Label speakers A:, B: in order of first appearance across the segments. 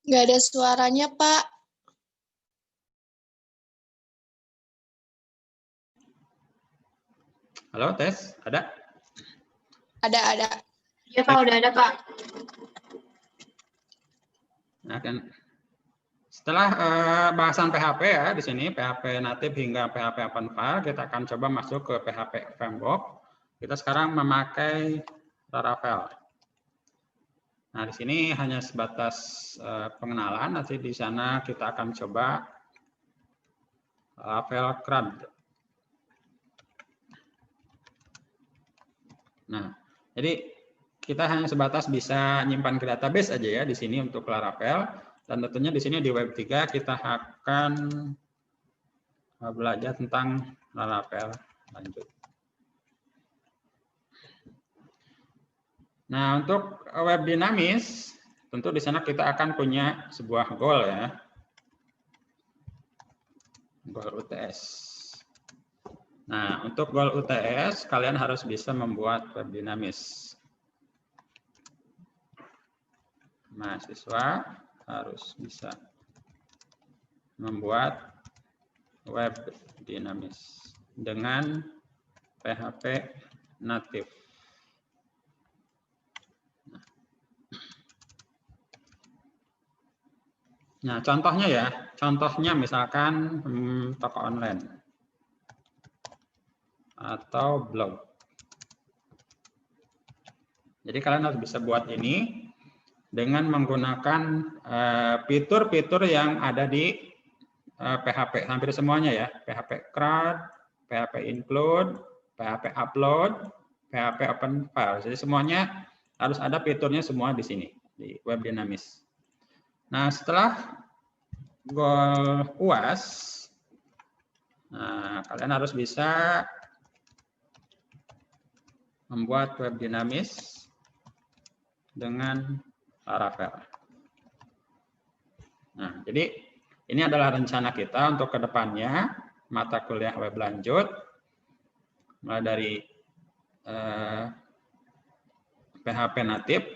A: Nggak ada suaranya, Pak.
B: Halo, tes, ada?
A: Ada.
C: Ya, Pak, udah ada, Pak.
B: Nah, kan setelah bahasan PHP ya di sini PHP natif hingga PHP open file, kita akan coba masuk ke PHP framework. Kita sekarang memakai Laravel. Nah, di sini hanya sebatas pengenalan. Nanti di sana kita akan coba Laravel CRUD. Nah, jadi kita hanya sebatas bisa nyimpan ke database aja ya di sini untuk Laravel, dan tentunya di sini di web 3 kita akan belajar tentang Laravel lanjut. Nah, untuk web dinamis tentu di sana kita akan punya sebuah goal ya. Goal UTS. Nah, untuk goal UTS kalian harus bisa membuat web dinamis. Mahasiswa harus bisa membuat web dinamis dengan PHP natif. Nah, contohnya ya, contohnya misalkan toko online atau blog. Jadi kalian harus bisa buat ini dengan menggunakan fitur-fitur yang ada di PHP, hampir semuanya ya, PHP CRUD, PHP include, PHP upload, PHP open file. Jadi semuanya harus ada fiturnya semua di sini, di web dinamis. Nah, setelah goal UAS, nah, kalian harus bisa membuat web dinamis dengan Laravel. Nah, jadi ini adalah rencana kita untuk kedepannya mata kuliah web lanjut, mulai dari PHP natif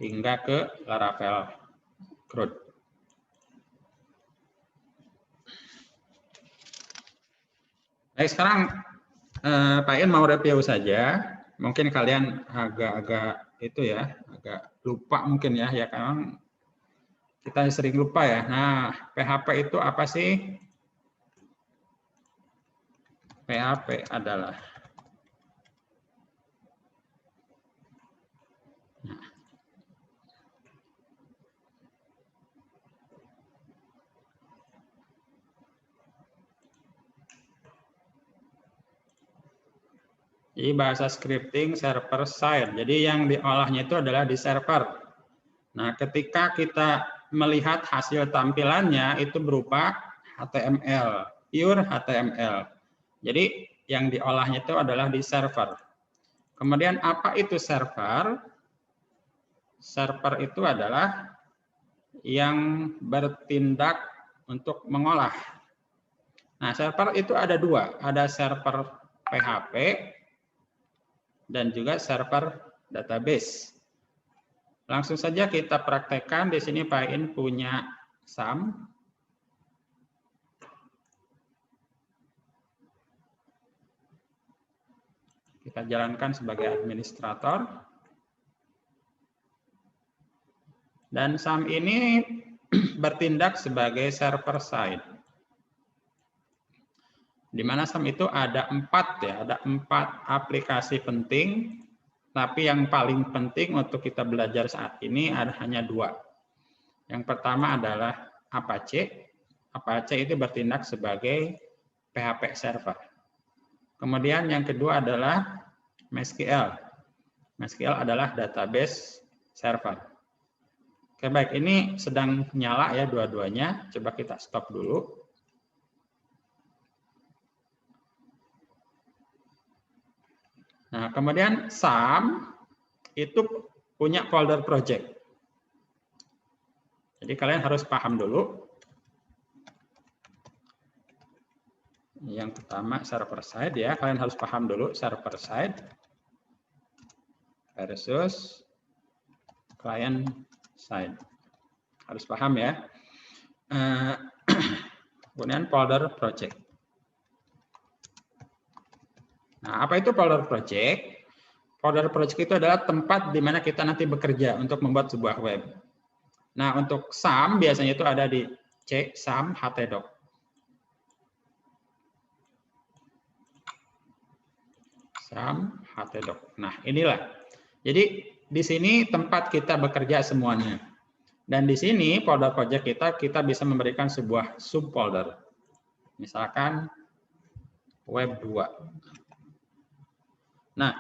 B: hingga ke Laravel CRUD. Baik, sekarang Pak In mau review saja. Mungkin kalian agak itu ya, agak lupa mungkin ya, kan kita sering lupa ya. Nah, PHP itu apa sih? PHP adalah jadi bahasa scripting server side. Jadi yang diolahnya itu adalah di server. Nah, ketika kita melihat hasil tampilannya itu berupa HTML, pure HTML. Jadi yang diolahnya itu adalah di server. Kemudian apa itu server? Server itu adalah yang bertindak untuk mengolah. Nah, server itu ada dua, ada server PHP dan juga server database. Langsung saja kita praktekkan. Di sini Pak In punya SAM. Kita jalankan sebagai administrator. Dan SAM ini bertindak sebagai server side. Di mana SAM itu ada 4 ya, ada 4 aplikasi penting, tapi yang paling penting untuk kita belajar saat ini ada hanya 2. Yang pertama adalah Apache. Apache itu bertindak sebagai PHP server. Kemudian yang kedua adalah MySQL. MySQL adalah database server. Oke, baik, ini sedang nyala ya dua-duanya. Coba kita stop dulu. Nah, kemudian SAM itu punya folder project. Jadi kalian harus paham dulu. Yang pertama server side ya, kalian harus paham dulu server side versus client side Harus paham ya. Kemudian folder project. Nah, apa itu folder project? Folder project itu adalah tempat di mana kita nanti bekerja untuk membuat sebuah web. Nah, untuk SAM biasanya itu ada di C, SAM, htdoc. SAM, htdoc. Nah, inilah. Jadi, di sini tempat kita bekerja semuanya. Dan di sini folder project kita bisa memberikan sebuah subfolder. Misalkan web 2. Nah,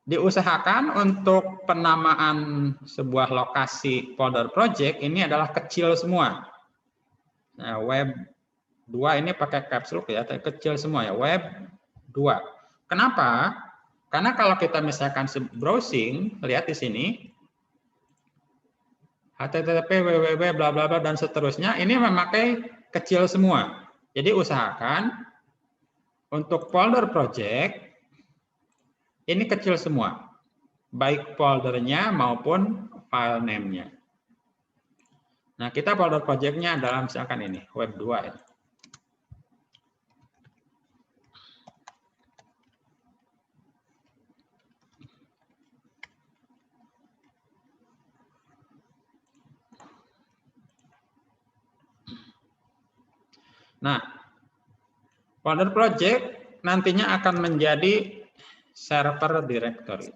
B: diusahakan untuk penamaan sebuah lokasi folder project ini adalah kecil semua. Nah, web 2 ini pakai caps lock ya, kecil semua ya, web 2. Kenapa? Karena kalau kita misalkan browsing, lihat di sini, http, www, bla bla bla dan seterusnya, ini memakai kecil semua. Jadi usahakan untuk folder project ini kecil semua, baik foldernya maupun file name-nya. Nah, kita folder project-nya adalah misalkan ini, web 2 ya. Nah, folder project nantinya akan menjadi server directory.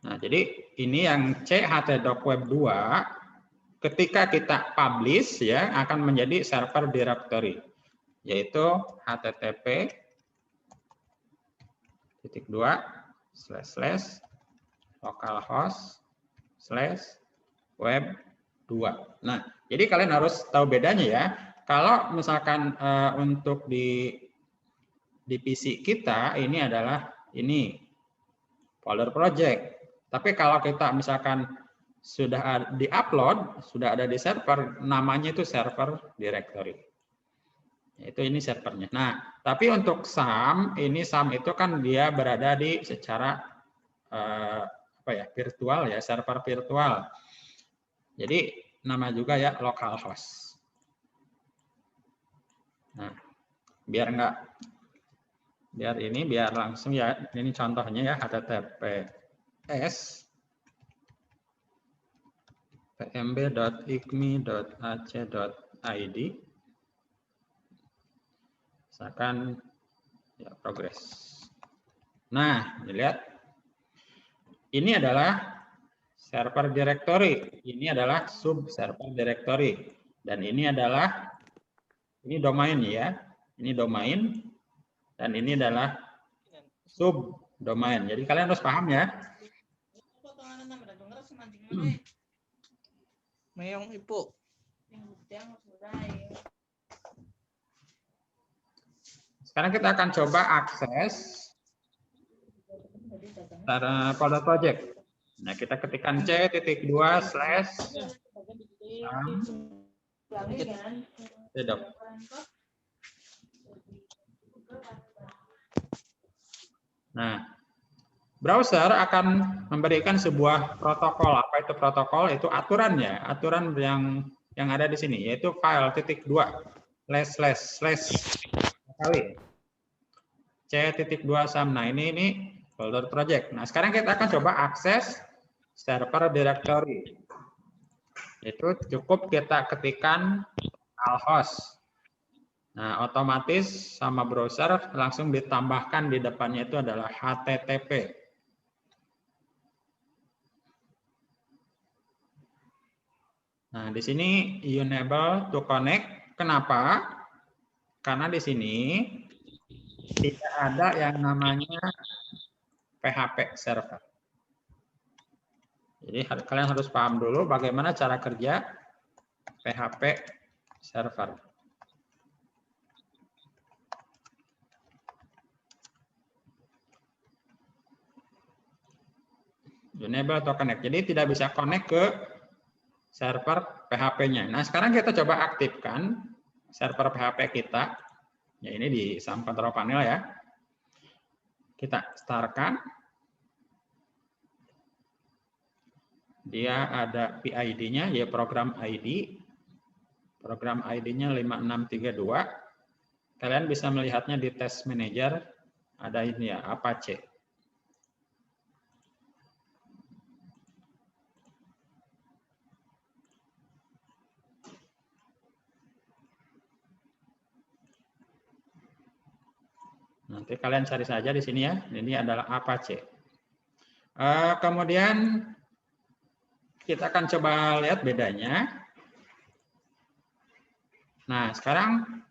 B: Nah, jadi ini yang chtdoc web 2 ketika kita publish ya akan menjadi server directory, yaitu http://localhost/web2. Nah, jadi kalian harus tahu bedanya ya. Kalau misalkan untuk di PC kita ini adalah ini folder project. Tapi kalau kita misalkan sudah di-upload, sudah ada di server, namanya itu server directory. Itu ini servernya. Nah, tapi untuk SAM, ini SAM itu kan dia berada di secara virtual ya, server virtual. Jadi nama juga ya localhost. Nah, biar langsung ya, ini contohnya ya, https pmb.icmi.ac.id, misalkan ya progress. Nah, dilihat ini adalah server directory, ini adalah sub server directory, dan ini adalah domain ya, ini domain, dan ini adalah sub domain. Jadi kalian harus paham ya.
D: Mayong ipo.
B: Sekarang kita akan coba akses folder project. Nah, kita ketikkan c.2/. Nah, browser akan memberikan sebuah protokol. Apa itu protokol? Itu aturannya, aturan yang ada di sini, yaitu file/// kali c.2/. Nah, ini folder project. Nah, sekarang kita akan coba akses server directory. Itu cukup kita ketikkan localhost. Nah, otomatis sama browser langsung ditambahkan di depannya itu adalah HTTP. Nah, di sini enable to connect. Kenapa? Karena di sini tidak ada yang namanya PHP server. Jadi kalian harus paham dulu bagaimana cara kerja PHP server. Enable to connect. Jadi tidak bisa connect ke server PHP-nya. Nah, sekarang kita coba aktifkan server PHP kita. Ya, ini di saham control panel ya. Kita startkan. Dia ada PID-nya, ya program ID. Program ID-nya 5632. Kalian bisa melihatnya di Test Manager. Ada ini ya, Apache. Nanti kalian cari saja di sini ya. Ini adalah Apache. Kemudian kita akan coba lihat bedanya. Nah, sekarang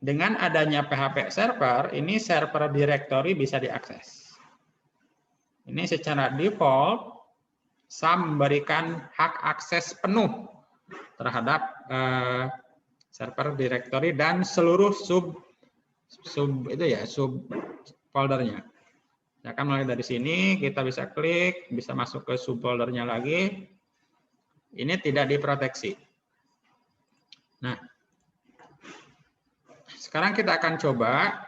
B: dengan adanya PHP server, ini server directory bisa diakses. Ini secara default, SAM memberikan hak akses penuh terhadap server directory dan seluruh sub foldernya. Ya kan, mulai dari sini kita bisa klik, bisa masuk ke subfoldernya lagi. Ini tidak diproteksi. Nah, sekarang kita akan coba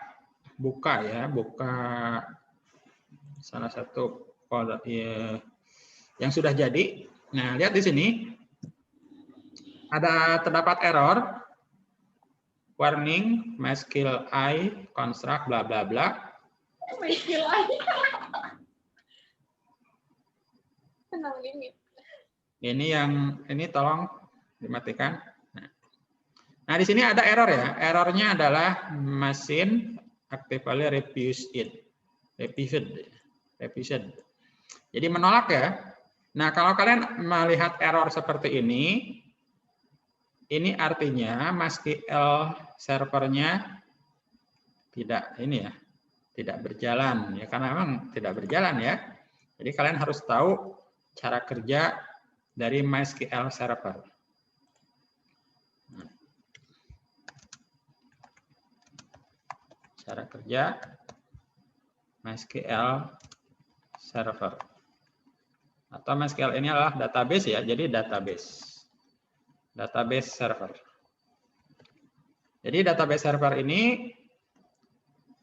B: buka salah satu folder yang sudah jadi. Nah, lihat di sini terdapat error, warning, MySQL construct bla bla bla. Ini tolong dimatikan. Nah, di sini ada error ya. Errornya adalah machine actively refused. Jadi menolak ya. Nah, kalau kalian melihat error seperti ini artinya MySQL servernya tidak berjalan ya, karena memang tidak berjalan ya. Jadi kalian harus tahu cara kerja dari MySQL server. Cara kerja MySQL server. Atau MySQL ini adalah database ya, jadi database server. Jadi database server ini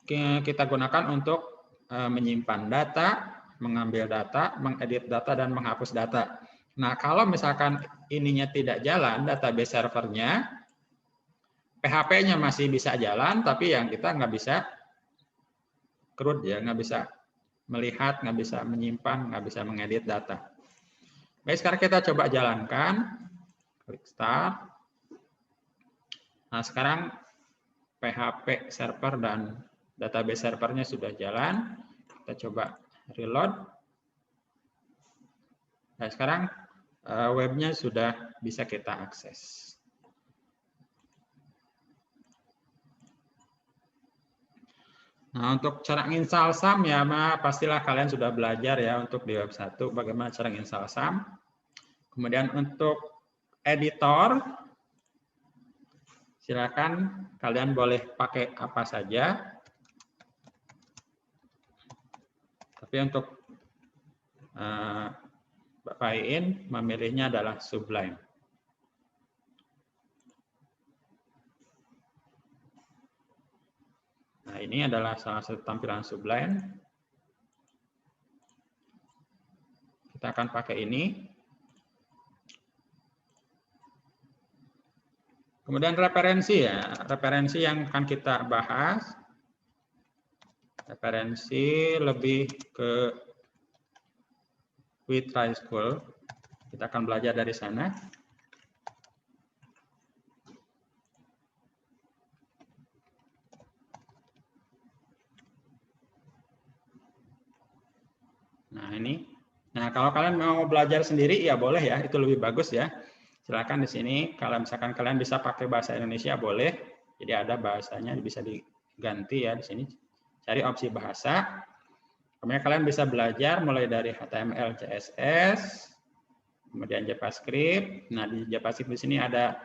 B: kita gunakan untuk menyimpan data, mengambil data, mengedit data, dan menghapus data. Nah, kalau misalkan ininya tidak jalan, database servernya, PHP-nya masih bisa jalan, tapi yang kita nggak bisa CRUD ya, nggak bisa melihat, nggak bisa menyimpan, nggak bisa mengedit data. Baik, sekarang kita coba jalankan. Klik Start. Nah, sekarang PHP server dan database servernya sudah jalan. Kita coba reload. Nah, sekarang webnya sudah bisa kita akses. Nah, untuk cara install SAM ya, pastilah kalian sudah belajar ya untuk di web 1 bagaimana cara install SAM. Kemudian untuk editor, silakan kalian boleh pakai apa saja. Tapi untuk Bapak Iin memilihnya adalah Sublime. Nah, ini adalah salah satu tampilan Sublime. Kita akan pakai ini. Kemudian referensi ya, referensi yang akan kita bahas. Referensi lebih ke WeTry School. Kita akan belajar dari sana. Nah, ini. Nah, kalau kalian mau belajar sendiri ya boleh ya, itu lebih bagus ya. Silakan di sini, kalau misalkan kalian bisa pakai bahasa Indonesia boleh. Jadi ada bahasanya bisa diganti ya di sini. Cari opsi bahasa. Kemudian kalian bisa belajar mulai dari HTML, CSS, kemudian JavaScript. Nah, di JavaScript di sini ada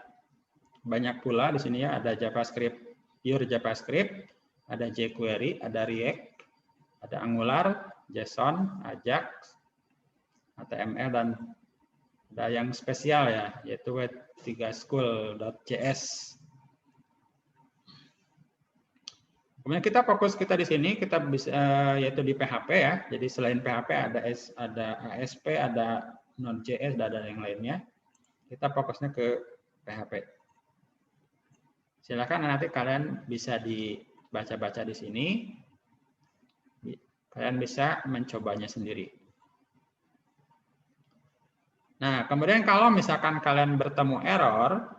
B: banyak pula di sini ya, ada JavaScript, pure JavaScript, ada jQuery, ada React, ada Angular, JSON, Ajax, HTML, dan ada yang spesial ya, yaitu web3school.js. Kemudian kita fokus kita di sini, kita bisa yaitu di PHP ya. Jadi selain PHP ada ASP, ada Node.js, dan ada yang lainnya. Kita fokusnya ke PHP. Silakan nanti kalian bisa dibaca-baca di sini. Kalian bisa mencobanya sendiri. Nah, kemudian kalau misalkan kalian bertemu error,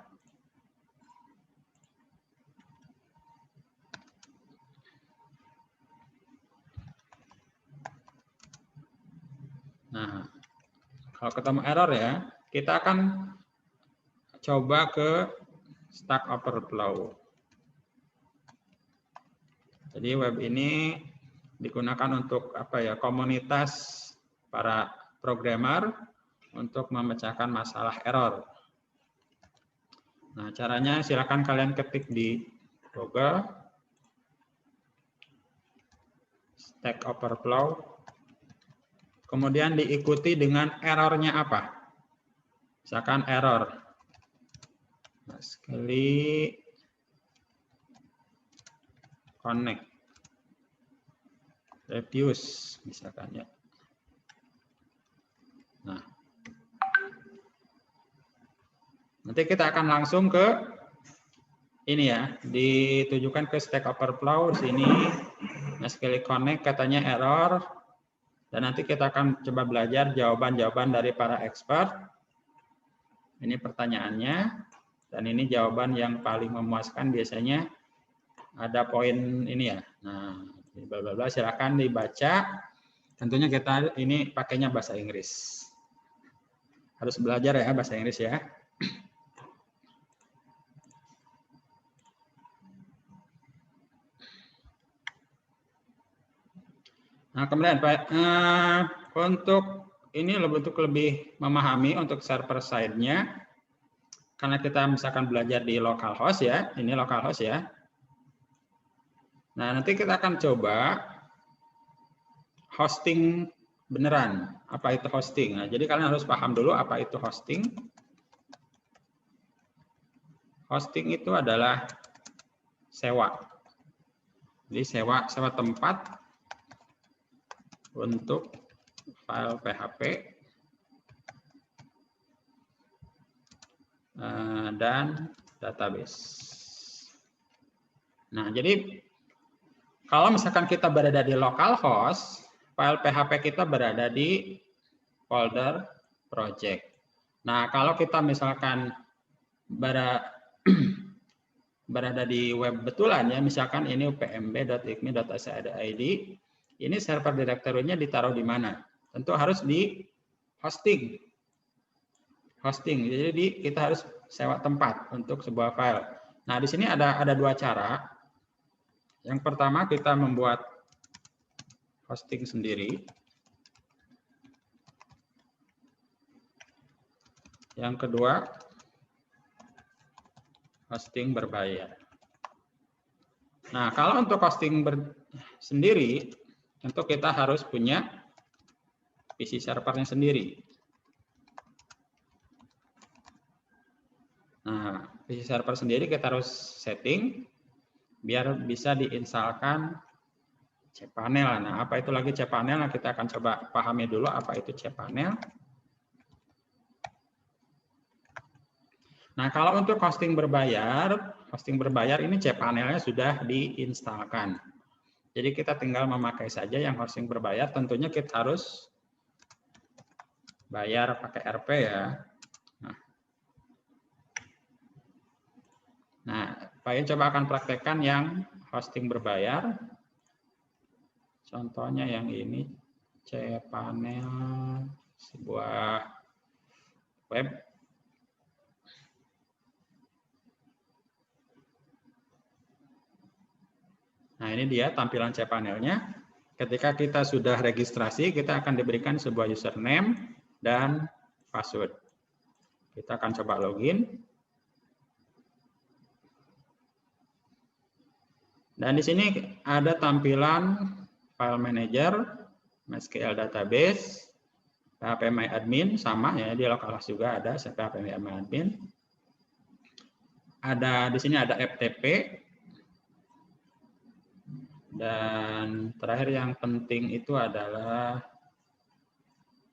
B: nah, kalau ketemu error ya, kita akan coba ke Stack Overflow. Jadi web ini digunakan untuk apa ya, komunitas para programmer untuk memecahkan masalah error. Nah, caranya silakan kalian ketik di Google Stack Overflow. Kemudian diikuti dengan errornya apa. Misalkan error. Nah, sekali connect. Refuse misalkan ya. Nah. Nanti kita akan langsung ke ini ya, ditujukan ke Stack Overflow di sini. Nah, sekali connect katanya error. Dan nanti kita akan coba belajar jawaban-jawaban dari para expert. Ini pertanyaannya. Dan ini jawaban yang paling memuaskan biasanya ada poin ini ya. Nah, bla bla bla, silakan dibaca. Tentunya kita ini pakainya bahasa Inggris. Harus belajar ya bahasa Inggris ya. Nah, kemudian untuk ini untuk lebih memahami untuk server side-nya, karena kita misalkan belajar di localhost ya, ini localhost ya. Nah, nanti kita akan coba hosting beneran. Apa itu hosting? Nah, jadi kalian harus paham dulu apa itu hosting. Hosting itu adalah sewa. Jadi sewa tempat untuk file PHP dan database. Nah, jadi kalau misalkan kita berada di localhost, file PHP kita berada di folder project. Nah, kalau kita misalkan berada di web betulan ya, misalkan ini pmb.icmi.ac.id, ini server direktorinya ditaruh di mana? Tentu harus di hosting. Jadi kita harus sewa tempat untuk sebuah file. Nah, di sini ada dua cara. Yang pertama kita membuat hosting sendiri. Yang kedua hosting berbayar. Nah, kalau untuk hosting sendiri, tentu kita harus punya PC servernya sendiri. Nah, PC server sendiri kita harus setting biar bisa diinstalkan cPanel. Nah, apa itu lagi cPanel? Nah, kita akan coba pahami dulu apa itu cPanel. Nah, kalau untuk hosting berbayar ini cPanel-nya sudah diinstalkan. Jadi kita tinggal memakai saja yang hosting berbayar. Tentunya kita harus bayar pakai RP ya. Nah, Pak coba akan praktekkan yang hosting berbayar. Contohnya yang ini, cPanel, sebuah web. Nah, ini dia tampilan cPanel-nya. Ketika kita sudah registrasi, kita akan diberikan sebuah username dan password. Kita akan coba login. Dan di sini ada tampilan file manager, MySQL database, phpMyAdmin sama ya, di localhost juga ada phpMyAdmin. Ada di sini ada FTP. Dan terakhir yang penting itu adalah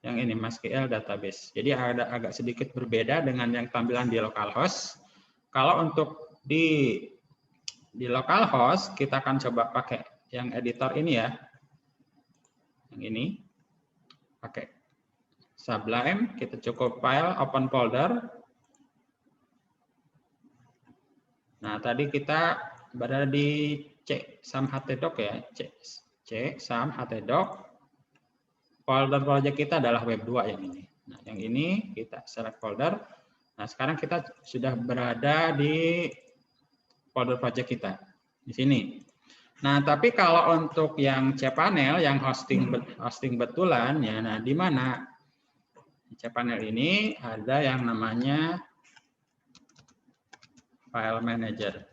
B: yang ini, MySQL database. Jadi agak sedikit berbeda dengan yang tampilan di localhost. Kalau untuk di localhost, kita akan coba pakai yang editor ini ya. Yang ini. Pakai Sublime, kita cukup file, open folder. Nah, tadi kita berada di C sum htdoc ya, C sum htdoc. Folder project kita adalah web 2 yang ini. Nah, yang ini kita select folder. Nah, sekarang kita sudah berada di folder project kita di sini. Nah, tapi kalau untuk yang cPanel yang hosting betulan ya, nah di mana di cPanel ini ada yang namanya file manager.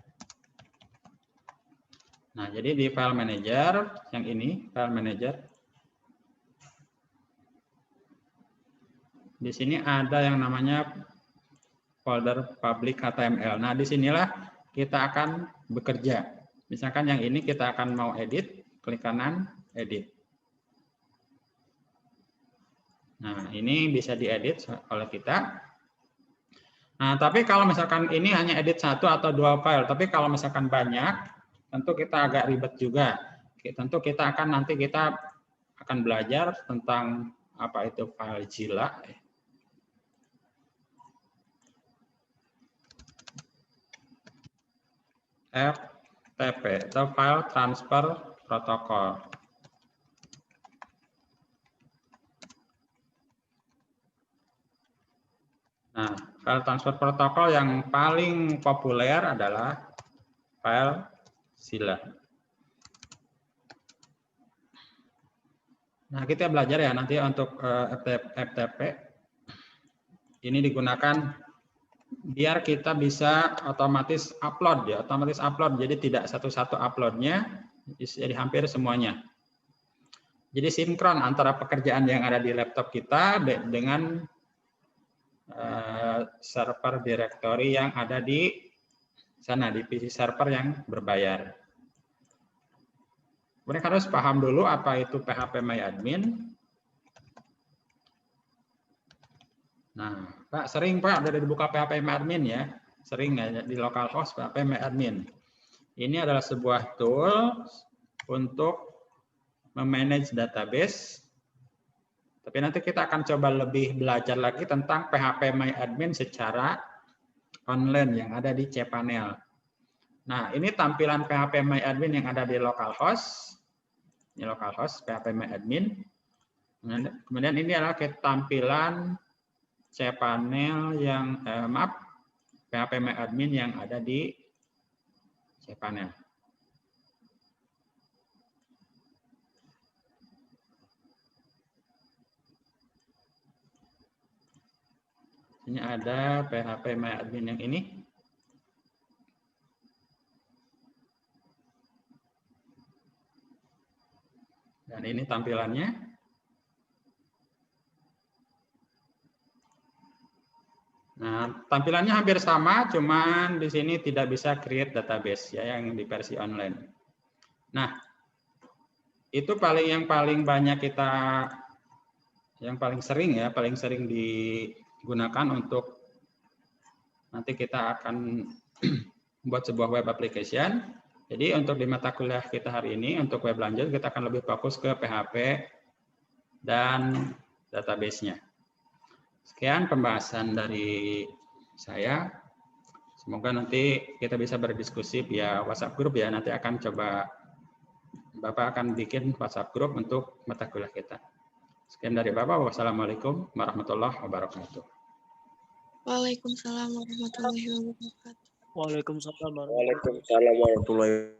B: Nah, jadi di file manager yang ini, file manager. Di sini ada yang namanya folder public HTML. Nah, disinilah kita akan bekerja. Misalkan yang ini kita akan mau edit, klik kanan, edit. Nah, ini bisa diedit oleh kita. Nah, tapi kalau misalkan ini hanya edit 1 atau 2 file, tapi kalau misalkan banyak, tentu kita agak ribet juga. Tentu kita akan nanti kita akan belajar tentang apa itu FileZilla. FTP atau File Transfer Protocol. Nah, file transfer protokol yang paling populer adalah FileZilla. Nah, kita belajar ya nanti untuk FTP. Ini digunakan biar kita bisa otomatis upload ya, otomatis upload. Jadi tidak satu-satu uploadnya, jadi hampir semuanya. Jadi sinkron antara pekerjaan yang ada di laptop kita dengan server directory yang ada di sana, di PC server yang berbayar. Mereka harus paham dulu apa itu phpMyAdmin. Nah, Pak, sering Pak dari dibuka phpMyAdmin ya, sering ya di localhost phpMyAdmin. Ini adalah sebuah tool untuk memanage database. Tapi nanti kita akan coba lebih belajar lagi tentang phpMyAdmin secara online yang ada di cPanel. Nah, ini tampilan phpMyAdmin yang ada di localhost. Ini localhost phpMyAdmin. Kemudian ini adalah tampilan cPanel yang phpMyAdmin yang ada di cPanel. Ini ada phpMyAdmin yang ini. Dan ini tampilannya. Nah, tampilannya hampir sama, cuman di sini tidak bisa create database ya yang di versi online. Nah, itu yang paling banyak kita, yang paling sering ya, paling sering digunakan untuk nanti kita akan membuat sebuah web application. Jadi untuk di mata kuliah kita hari ini, untuk web lanjut, kita akan lebih fokus ke PHP dan database-nya. Sekian pembahasan dari saya. Semoga nanti kita bisa berdiskusi via WhatsApp group ya. Nanti akan coba, Bapak akan bikin WhatsApp group untuk mata kuliah kita. Sekian dari Bapak. Wassalamualaikum warahmatullahi wabarakatuh.
A: Waalaikumsalam warahmatullahi wabarakatuh.
D: Waalaikumsalam warahmatullahi wabarakatuh.
E: Waalaikumsalam warahmatullahi wabarakatuh.